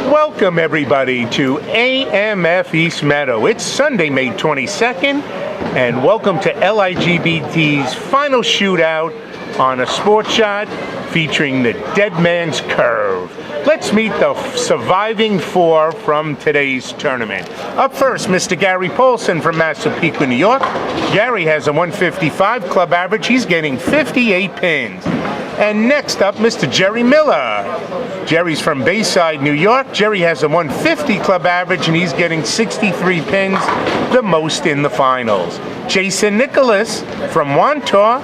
Welcome everybody to AMF East Meadow. It's Sunday, May 22nd, and welcome to LIGBT's final shootout on a sports shot featuring the Dead Man's Curve. Let's meet the surviving four from today's tournament. Up first, Mr. Gary Paulsen from Massapequa, New York. Gary has a 155 club average. He's getting 58 pins. And next up, Mr. Jerry Miller. Jerry's from Bayside, New York. Jerry has a 150 club average and he's getting 63 pins, the most in the finals. Jason Nicholas from Wantor.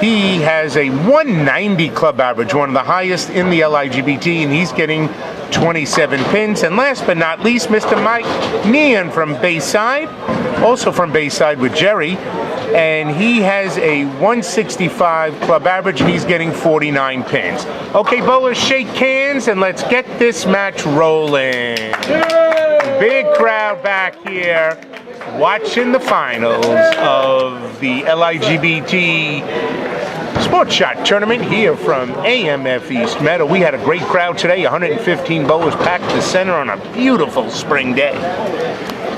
He has a 190 club average, one of the highest in the LIGBT, and he's getting 27 pins. And last but not least, Mr. Mike Nian from Bayside, also from Bayside with Jerry, and he has a 165 club average and he's getting 49 pins. Okay, bowlers, shake hands and let's get this match rolling. Big crowd back here watching the finals of the LIGBT Sports Shot Tournament here from AMF East Meadow. We had a great crowd today. 115 bowlers packed the center on a beautiful spring day.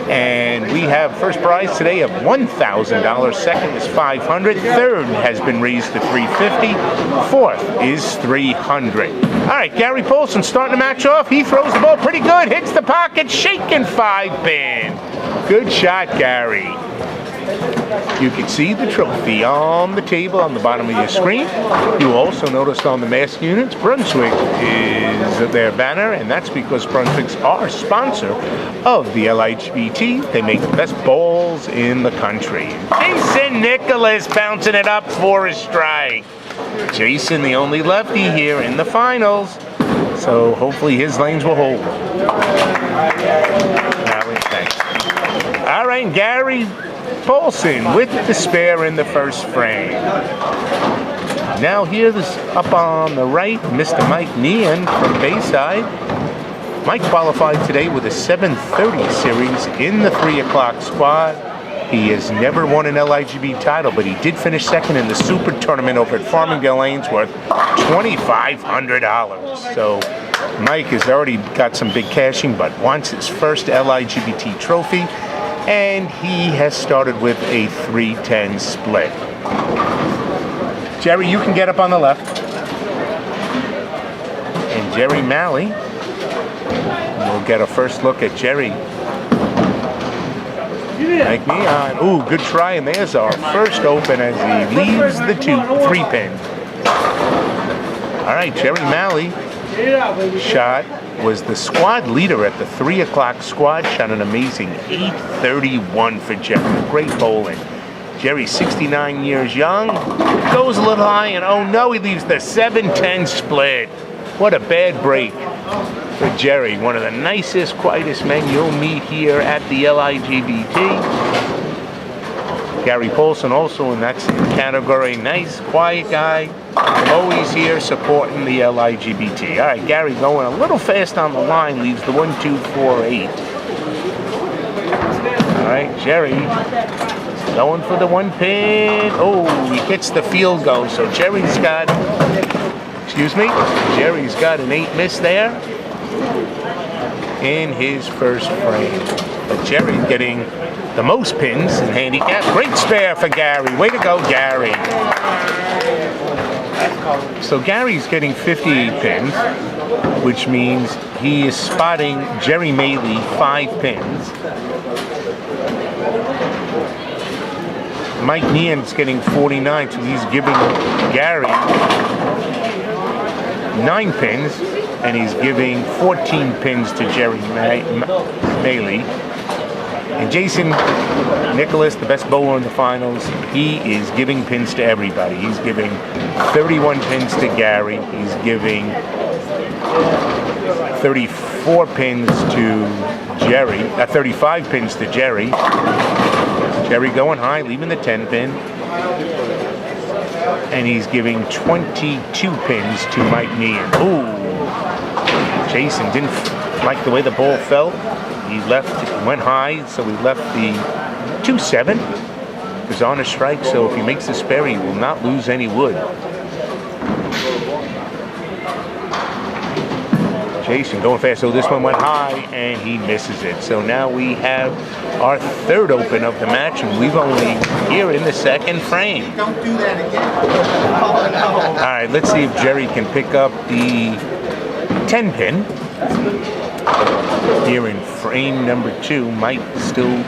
And we have first prize today of $1,000. Second is $500. Third has been raised to $350. Fourth is $300. All right, Gary Paulsen starting the match off. He throws the ball pretty good, hits the pocket, shaking 5-pin. Good shot, Gary. You can see the trophy on the table on the bottom of your screen. You also noticed on the mask units, Brunswick is their banner, and that's because Brunswick's our sponsor of the LIGBT. They make the best balls in the country. Jason Nicholas bouncing it up for a strike. Jason, the only lefty here in the finals, so hopefully his lanes will hold. Thanks. All right, Gary Paulsen with the spare in the first frame. Now here this up on the right, Mr. Mike Nian from Bayside. Mike qualified today with a 730 series in the 3 o'clock squad. He has never won an LIGB title, but he did finish second in the Super Tournament over at Farmingdale Lanes, worth $2,500. So Mike has already got some big cashing, but wants his first LIGBT trophy. And he has started with a 3-10 split. Jerry, you can get up on the left. And Jerry Maley. We'll get a first look at Jerry. Mike Nian. Ooh, good try. And there's our first open as he leaves the 3-pin. All right, Jerry Maley. Shot was the squad leader at the 3 o'clock squad. Shot an amazing 831 for Jerry. Great bowling. Jerry, 69 years young, goes a little high, and oh no, he leaves the 7-10 split. What a bad break for Jerry. One of the nicest, quietest men you'll meet here at the LIGBT. Gary Paulsen also in that category. Nice, quiet guy. Always here supporting the LIGBT. All right, Gary going a little fast on the line, leaves the 1-2-4-8. All right, Jerry going for the 1-pin. Oh, he hits the field goal. So Jerry's got, Jerry's got an 8 miss there in his first frame. But Jerry's getting the most pins in handicap. Great spare for Gary. Way to go, Gary. So Gary's getting 58 pins, which means he is spotting Jerry Maley 5 pins. Mike Nian's getting 49, so he's giving Gary 9 pins, and he's giving 14 pins to Jerry Maley. And Jason Nicholas, the best bowler in the finals, he is giving pins to everybody. He's giving 31 pins to Gary. He's giving 34 pins to Jerry, 35 pins to Jerry. Jerry going high, leaving the 10-pin. And he's giving 22 pins to Mike Nian. Ooh, Jason didn't like the way the ball felt. He went high, so he left the 2-7. It was on a strike, so if he makes the spare, he will not lose any wood. Jason going fast, so this one went high, and he misses it. So now we have our third open of the match, and we've only here in the second frame. Don't do that again. All right, let's see if Jerry can pick up the 10 pin. Here in frame number 2, Mike still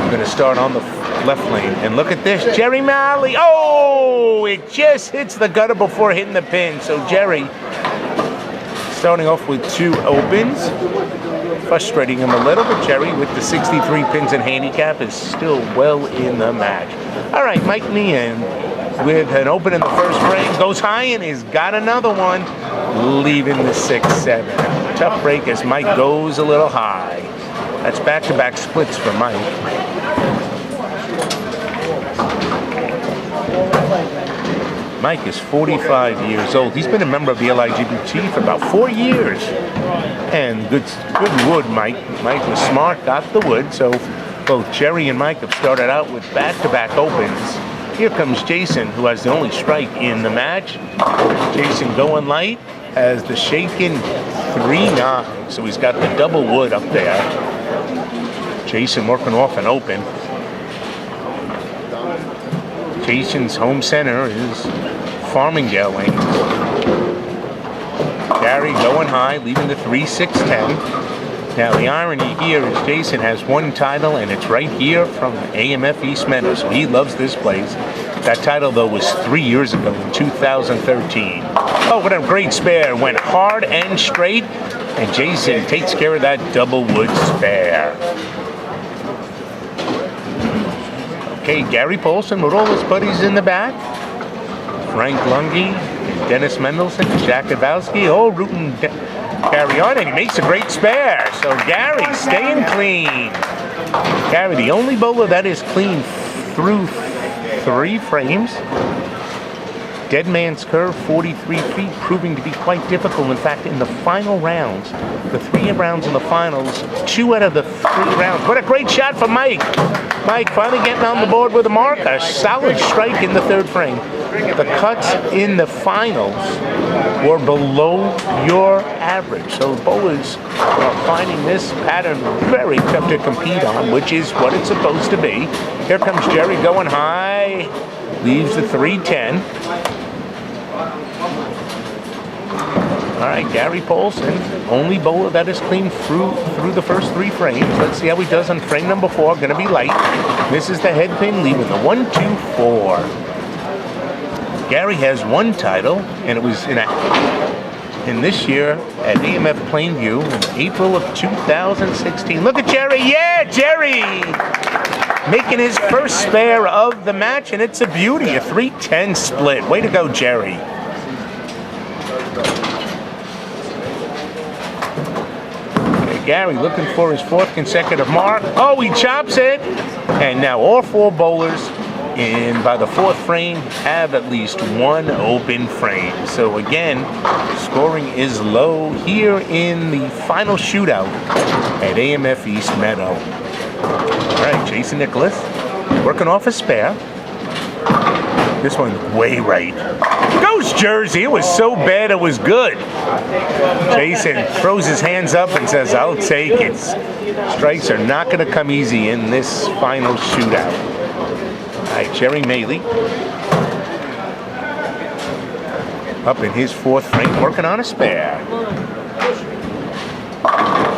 going to start on the left lane. And look at this, Jerry Maley. Oh, it just hits the gutter before hitting the pin. So Jerry starting off with 2 opens, frustrating him a little, but Jerry with the 63 pins and handicap is still well in the match. All right, Mike Nian with an open in the first frame, goes high and he's got another one, leaving the 6-7. Tough break as Mike goes a little high. That's back-to-back splits for Mike. Mike is 45 years old. He's been a member of the LIGBT for about 4 years. And good wood, Mike. Mike was smart, got the wood. So both Jerry and Mike have started out with back-to-back opens. Here comes Jason, who has the only strike in the match. Jason going light, has the shaken 3-9. So he's got the double wood up there. Jason working off an open. Jason's home center is Farmingdale Lane. Gary going high, leaving the 3-6-10. Now the irony here is Jason has 1 title, and it's right here from AMF East Meadow, so he loves this place. That title, though, was 3 years ago in 2013. Oh, what a great spare. Went hard and straight, and Jason takes care of that double wood spare. Okay, Gary Paulsen with all his buddies in the back. Frank Lungi, Dennis Mendelson, Jack Kowalski, all rooting Gary on, and he makes a great spare. So Gary staying clean. Gary, the only bowler that is clean through 3 frames. Dead man's curve, 43 feet, proving to be quite difficult. In fact, in the final rounds, the 3 rounds in the finals, 2 out of the 3 rounds. What a great shot from Mike. Mike finally getting on the board with a mark. A solid strike in the 3rd frame. The cuts in the finals were below your average. So the bowlers are finding this pattern very tough to compete on, which is what it's supposed to be. Here comes Jerry going high. Leaves the 3-10. All right, Gary Paulsen, only bowler that is clean through the first 3 frames. Let's see how he does on frame number 4. Going to be light. Misses the head pin, leaving the 1-2-4. Gary has 1 title, and it was in this year at AMF Plainview in April of 2016. Look at Jerry. Yeah, Jerry! Making his first spare of the match, and it's a beauty, a 3-10 split. Way to go, Jerry. Okay, Gary looking for his 4th consecutive mark. Oh, he chops it. And now all 4 bowlers by the 4th frame have at least 1 open frame. So again, scoring is low here in the final shootout at AMF East Meadow. All right, Jason Nicholas working off a spare. This one's way right. Goes Jersey. It was so bad it was good. Jason throws his hands up and says, I'll take it. Strikes are not going to come easy in this final shootout. All right, Jerry Maley up in his 4th frame working on a spare.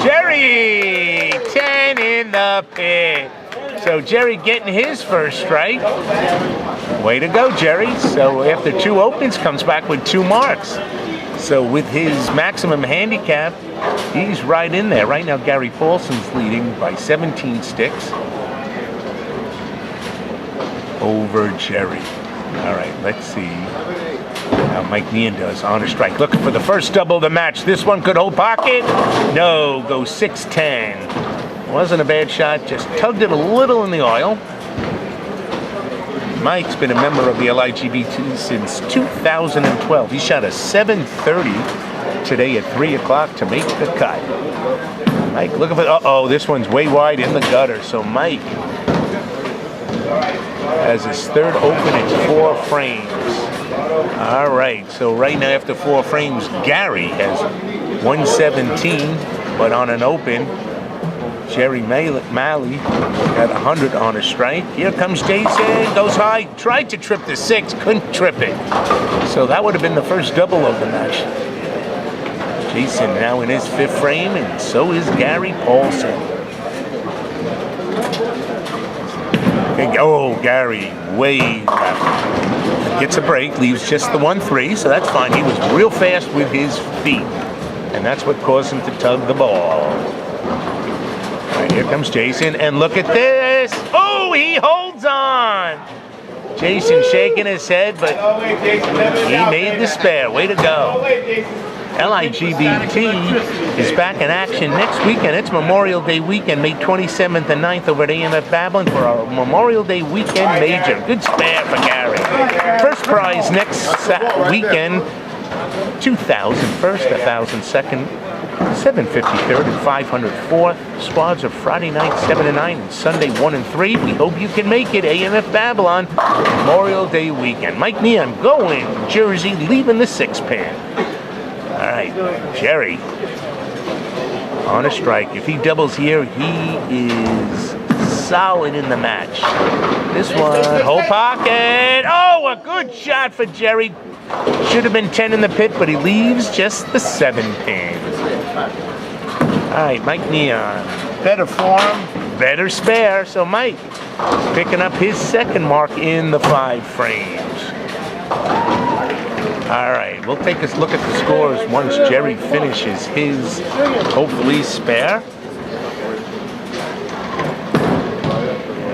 Jerry, 10 in the pit. So Jerry getting his first strike. Way to go, Jerry. So after 2 opens, comes back with 2 marks. So with his maximum handicap, he's right in there. Right now, Gary Paulsen's leading by 17 sticks over Jerry. All right, let's see how Mike Nian does on a strike. Looking for the first double of the match. This one could hold pocket. No, goes 6-10. Wasn't a bad shot, just tugged it a little in the oil. Mike's been a member of the LIGBT since 2012. He shot a 730 today at 3 o'clock to make the cut. Mike looking for, uh-oh, this one's way wide in the gutter. So Mike has his 3rd open in 4 frames. All right, so right now after 4 frames, Gary has 117, but on an open, Jerry Maley got 100 on a strike. Here comes Jason, goes high, tried to trip the 6, couldn't trip it. So that would have been the first double of the match. Jason now in his 5th frame, and so is Gary Paulsen. Okay, oh, Gary way left. Gets a break, leaves just the 1-3, so that's fine. He was real fast with his feet, and that's what caused him to tug the ball. All right, here comes Jason, and look at this. Oh, he holds on. Jason shaking his head, but he made the spare. Way to go. LIGBT is back in action next weekend. It's Memorial Day weekend, May 27th and 9th over at AMF Babylon for our Memorial Day weekend major. Good spare for Gary. First prize next weekend, 2,000 first, 1,000 second, 750 third, and 500 fourth. Squads are Friday night 7 and 9 and Sunday 1 and 3. We hope you can make it. AMF Babylon Memorial Day weekend. Mike Nian going Jersey, leaving the 6-pin. All right, Jerry on a strike. If he doubles here, he is solid in the match. This one, whole pocket. Oh, a good shot for Jerry. Should have been 10 in the pit, but he leaves just the 7-pin. All right, Mike Nian. Better form, better spare. So Mike picking up his 2nd mark in the 5 frames. All right, we'll take a look at the scores once Jerry finishes his, hopefully, spare.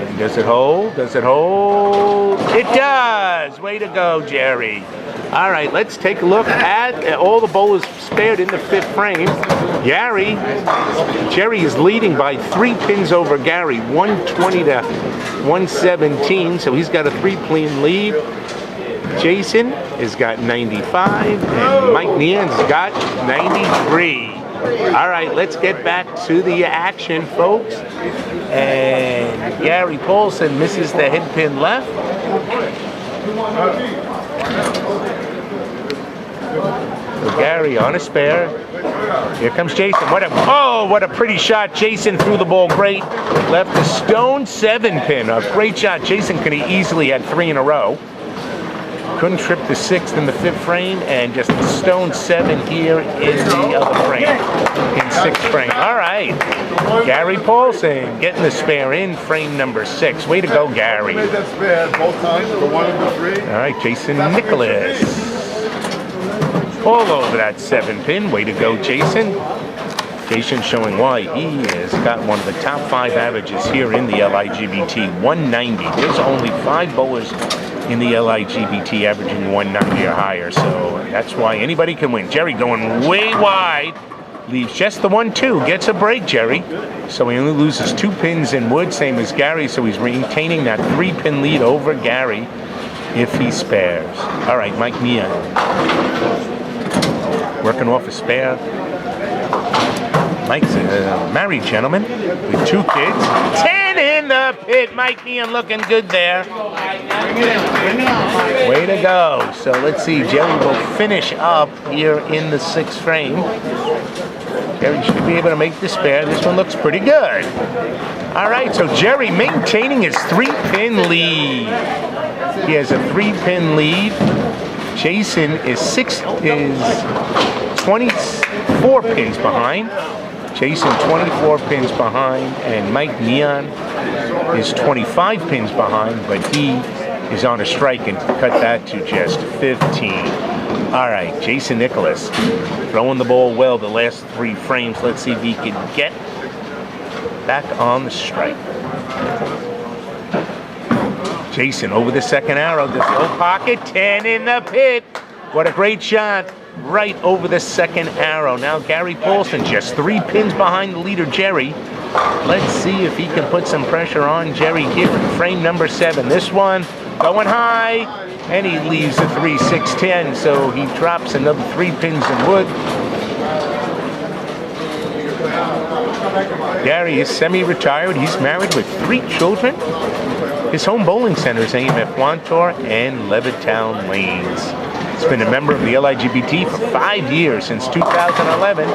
And does it hold? Does it hold? It does! Way to go, Jerry. All right, let's take a look at all the bowlers spared in the 5th frame. Jerry is leading by 3 pins over Gary, 120 to 117, so he's got a 3-pin lead. Jason has got 95, and Mike Nian's got 93. All right, let's get back to the action, folks. And Gary Paulsen misses the head pin left. So Gary on a spare. Here comes Jason. What a pretty shot. Jason threw the ball great. Left the stone 7-pin. A great shot. Jason could have easily had 3 in a row. Couldn't trip the 6th in the 5th frame, and just the stone 7 here in the other frame, in 6th frame. All right, Gary Paulsen getting the spare in frame number 6. Way to go, Gary. Made that spare both times, the 1 and the 3. All right, Jason Nicholas. All over that 7-pin. Way to go, Jason. Jason showing why he has got one of the top 5 averages here in the LIGBT, 190. There's only 5 bowlers in the LIGBT averaging 190 or higher, so that's why anybody can win. Jerry going way wide, leaves just the 1-2, gets a break, Jerry. So he only loses 2 pins in wood, same as Gary, so he's maintaining that 3-pin lead over Gary if he spares. All right, Mike Nian working off a spare. Mike's a married gentleman with 2 kids. 10 in the pit. Mike Nian looking good there. Way to go. So let's see. Jerry will finish up here in the 6th frame. Jerry should be able to make the spare. This one looks pretty good. All right, so Jerry maintaining his 3-pin lead. He has a 3-pin lead. Jason is 24 pins behind. Jason 24 pins behind, and Mike Nian is 25 pins behind, but he is on a strike and cut that to just 15. All right, Jason Nicholas throwing the ball well the last 3 frames. Let's see if he can get back on the strike. Jason over the 2nd arrow, this low pocket, 10 in the pit. What a great shot. Right over the 2nd arrow. Now Gary Paulsen just 3 pins behind the leader, Jerry. Let's see if he can put some pressure on Jerry here in frame number 7. This one going high, and he leaves a 3, 6, 10, so he drops another 3 pins in wood. Gary is semi-retired. He's married with 3 children. His home bowling center is AMF LIGBTour and Levittown Lanes. He's been a member of the LIGBT for 5 years, since 2011.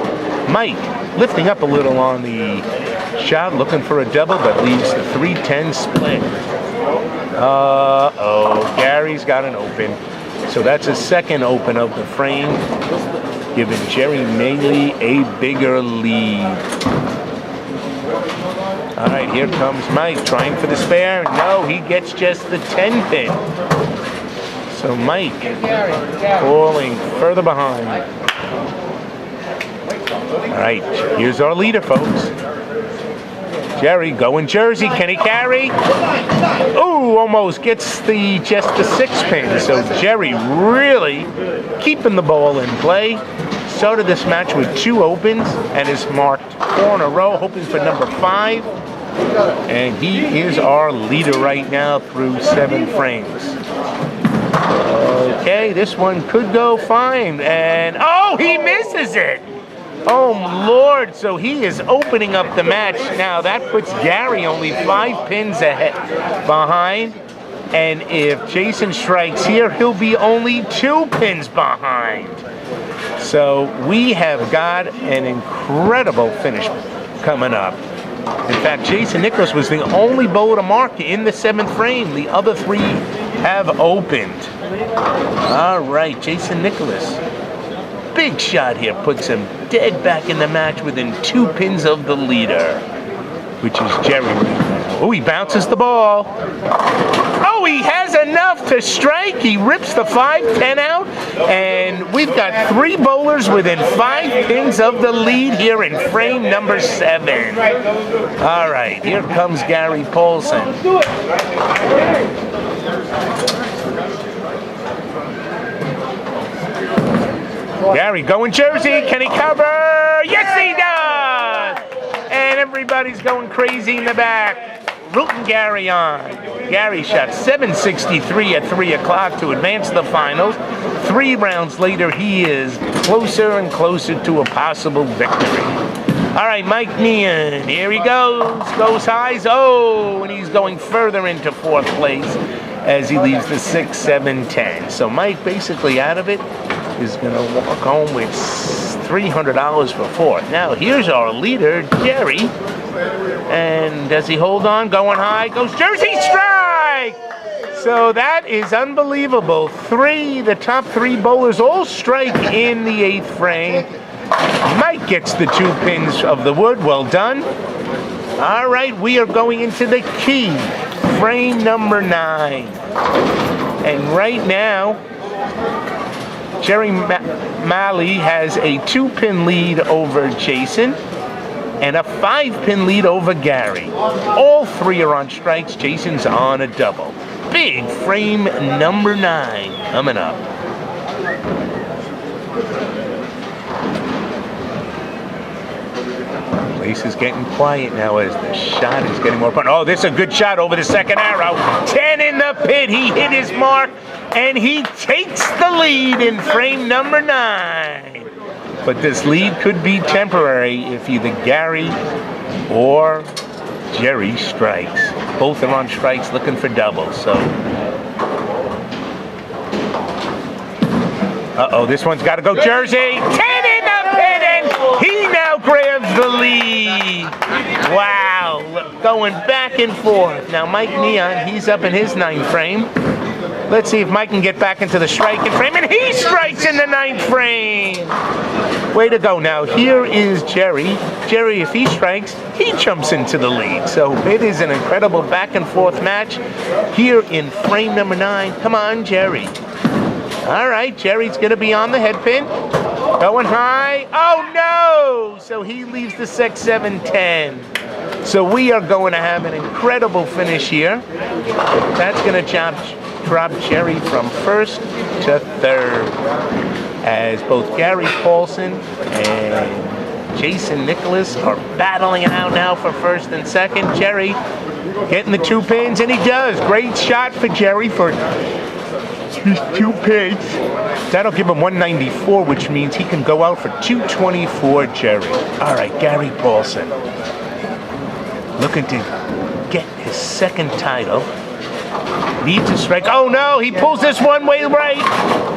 Mike lifting up a little on the shot, looking for a double, but leaves the 3-10 split. Gary's got an open. So that's a second open of the frame, giving Jerry Maley a bigger lead. All right, here comes Mike, trying for the spare. No, he gets just the 10 pin. So Mike falling further behind. All right, here's our leader, folks. Jerry going Jersey. Can he carry? Ooh, almost gets just the 6 pin. So Jerry really keeping the ball in play. Started this match with 2 opens and is marked 4 in a row, hoping for number 5. And he is our leader right now through 7 frames. Okay, this one could go fine. And oh, he misses it. Oh, Lord. So he is opening up the match. Now, that puts Gary only 5 pins ahead behind. And if Jason strikes here, he'll be only 2 pins behind. So we have got an incredible finish coming up. In fact, Jason Nicholas was the only bowler to mark in the 7th frame. The other 3 have opened. All right, Jason Nicholas. Big shot here, puts him dead back in the match within 2 pins of the leader, which is Jerry. Oh, he bounces the ball. Oh, he has enough to strike. He rips the 5-10 out, and we've got 3 bowlers within 5 pins of the lead here in frame number 7. All right, here comes Gary Paulsen. Gary going Jersey. Can he cover? Yes, he does! And everybody's going crazy in the back, rooting Gary on. Gary shot 763 at 3 o'clock to advance to the finals. 3 rounds later, he is closer and closer to a possible victory. All right, Mike Nian, here he goes highs. Oh, and he's going further into 4th place as he leaves the 6, 7, 10. So Mike basically out of it is going to walk home with $300 for 4th. Now, here's our leader, Jerry. And does he hold on? Going high. Goes Jersey strike! So that is unbelievable. The top 3 bowlers all strike in the 8th frame. Mike gets the 2 pins of the wood. Well done. All right, we are going into the key, frame number 9. And right now, Jerry Maley has a 2-pin lead over Jason and a 5-pin lead over Gary. All 3 are on strikes. Jason's on a double. Big frame number 9 coming up. Place is getting quiet now as the shot is getting more fun. Oh, this is a good shot over the second arrow. 10 in the pit. He hit his mark, and he takes the lead in frame number 9. But this lead could be temporary if either Gary or Jerry strikes. Both are on strikes looking for doubles. So, this one's got to go Jersey. 10 in the pit, and he now grabs the lead. Wow, going back and forth. Now Mike Nian, he's up in his 9th frame. Let's see if Mike can get back into the striking frame, and he strikes in the 9th frame. Way to go. Now here is Jerry. Jerry, if he strikes, he jumps into the lead. So it is an incredible back and forth match here in frame number 9. Come on, Jerry. All right, Jerry's going to be on the head pin. Going high. Oh, no! So he leaves the 6, 7, 10. So we are going to have an incredible finish here. That's going to drop Jerry from 1st to 3rd. As both Gary Paulsen and Jason Nicholas are battling it out now for 1st and 2nd. Jerry getting the 2 pins, and he does. Great shot for Jerry for his 2 pins. That'll give him 194, which means he can go out for 224, Jerry. All right, Gary Paulsen looking to get his 2nd title. Needs a strike. Oh no, he pulls this one way right,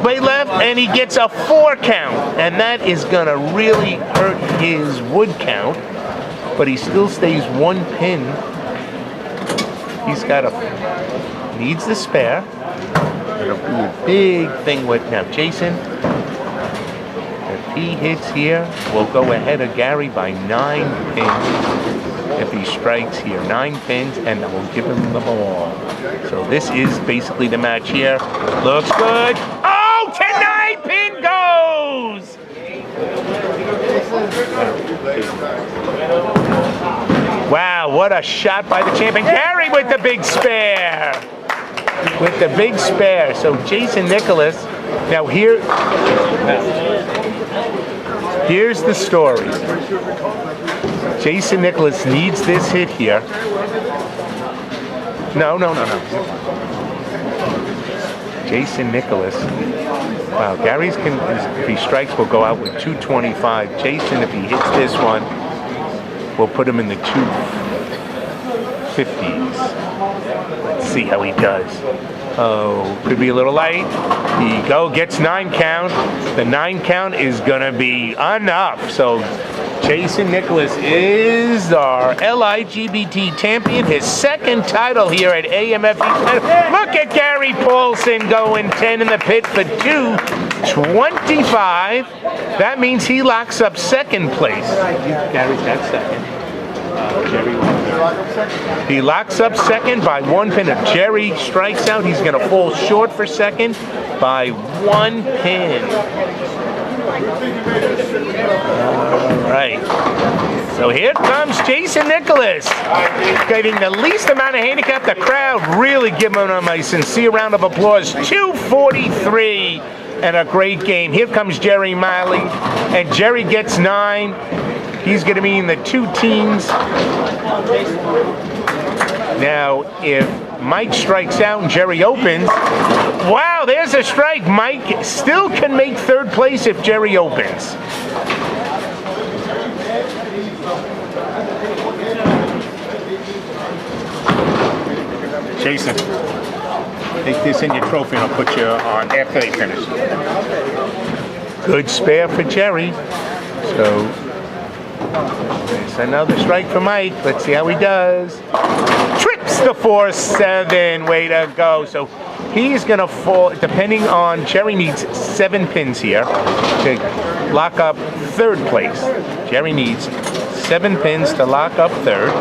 way left, and he gets a 4 count. And that is gonna really hurt his wood count. But he still stays 1 pin. He's got needs the spare. It'll be a big thing with now Jason. If he hits here, we'll go ahead of Gary by 9 pins. If he strikes here, 9 pins, and that will give him the ball. So this is basically the match here. Looks good. Oh, 10-9 pin goes! Wow, what a shot by the champion. Gary with the big spare. With the big spare. So Jason Nicholas, now here's the story. Jason Nicholas needs this hit here. No. Jason Nicholas. Wow, Gary's if he strikes, will go out with 225. Jason, if he hits this one, will put him in the 250s. Let's see how he does. Oh, could be a little light. He gets 9 count. The 9 count is gonna be enough. So Jason Nicholas is our LIGBT champion, his 2nd title here at AMF. Look at Gary Paulsen going 10 in the pit for 225. That means he locks up 2nd place. Gary's got 2nd. He locks up 2nd by 1 pin. If Jerry strikes out, he's going to fall short for 2nd by 1 pin. All right. So here comes Jason Nicholas, getting the least amount of handicap. The crowd really giving him a sincere round of applause. 243 and a great game. Here comes Jerry Maley, and Jerry gets 9. He's going to be in the 2 teams. Now, if Mike strikes out and Jerry opens, wow, there's a strike. Mike still can make 3rd place if Jerry opens. Jason, take this in your trophy and I'll put you on after they finish. Good spare for Jerry. So there's another strike for Mike. Let's see how he does. Trips the 4-7. Way to go. So he's going to fall, depending on, Jerry needs 7 pins here to lock up 3rd place. Jerry needs 7 pins to lock up 3rd.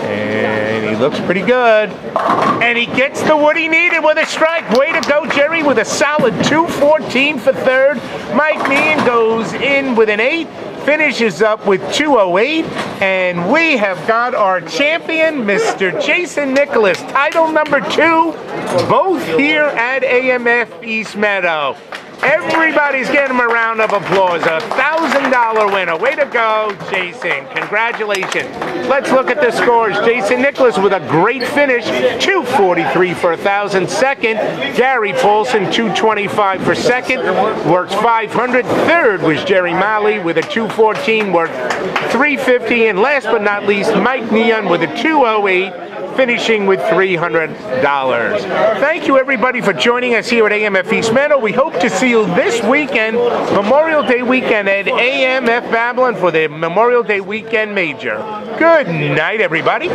And he looks pretty good. And he gets the wood he needed with a strike. Way to go, Jerry, with a solid 214 for 3rd. Mike Nian goes in with an 8, finishes up with 208, and we have got our champion, Mr. Jason Nicholas, title number 2, both here at AMF East Meadow. Everybody's getting him a round of applause. A $1,000 winner. Way to go, Jason. Congratulations. Let's look at the scores. Jason Nicholas with a great finish. 243 for 1,000. 2nd, Gary Paulsen, 225 for 2nd. Works 500. 3rd was Jerry Maley with a 214. Worked 350. And last but not least, Mike Nian with a 208. Finishing with $300. Thank you, everybody, for joining us here at AMF East Meadow. We hope to see you this weekend, Memorial Day weekend, at AMF Babylon for the Memorial Day weekend major. Good night, everybody.